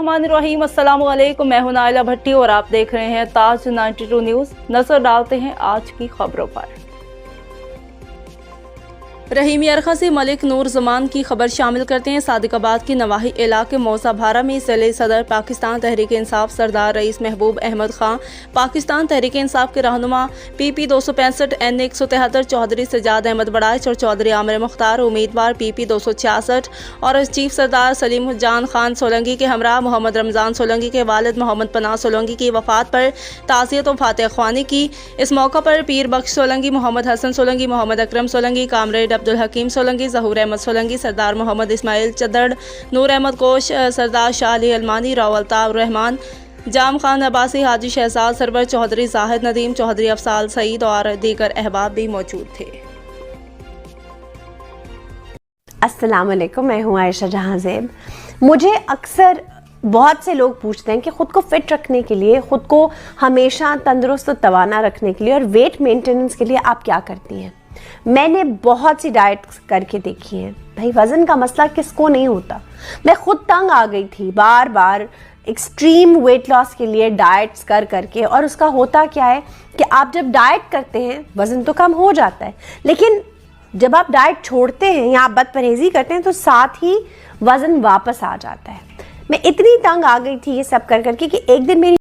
बिस्मिल्लाहिर्रहमानिर्रहीम। अस्सलाम वालेकुम। मैं हूं नाइला भट्टी और आप देख रहे हैं ताज 92 न्यूज़। नजर डालते हैं आज की खबरों पर। रहीमी अरखा से मलिक नूर जमान की खबर शामिल करते हैं। सादिकाबाद की नवाही इलाके मौसा भारा में ज़िले सदर पाकिस्तान तहरीक इंसाफ सरदार रईस महबूब अहमद खां, पाकिस्तान तहरीक इंसाफ के रहनुमा PP 265 N 173 चौधरी सजाद अहमद बड़ाइच और चौधरी आमिर मुख्तार उम्मीदवार PP 266 और चीफ सरदार सलीम जान खान सोलंकी के हमरा मोहम्मद रमज़ान सोलंकी के वालिद मोहम्मद पनाह सोलंकी की वफ़ात पर ताज़ियत व फातिहा ख्वानी की। इस मौका पर पीर बख्श सोलंकी, मोहम्मद हसन सोलंकी, मोहम्मद अकरम सोलंकी, कामरेड अब्दुल हकीम सोलंकी, ज़हूर अहमद सोलंकी, सरदार मोहम्मद इस्माइल चदड़, नूर अहमद कोश, सरदार शाह अली अलमानी, रावल्ताब रहमान, जाम खान अब्बासी, हाजी शहजाद सरवर चौधरी, जाहिद नदीम चौधरी, अफसाल सईद और दीगर अहबाब भी मौजूद थे। अस्सलाम वालेकुम, मैं हूँ आयशा जहां ज़ेब। मुझे अक्सर बहुत से लोग पूछते हैं कि ख़ुद को फिट रखने के लिए, ख़ुद को हमेशा तंदुरुस्त और तवाना रखने के लिए और वेट मेंटेनेंस के लिए आप क्या करती हैं। मैंने बहुत सी डाइट करके देखी हैं। भाई, वज़न का मसला किसको नहीं होता। मैं खुद तंग आ गई थी बार बार एक्सट्रीम वेट लॉस के लिए डाइट्स कर करके। और उसका होता क्या है कि आप जब डाइट करते हैं वज़न तो कम हो जाता है, लेकिन जब आप डाइट छोड़ते हैं या आप बदपरहेज़ी करते हैं तो साथ ही वज़न वापस आ जाता है। मैं इतनी तंग आ गई थी ये सब कर करके कि एक दिन मेरी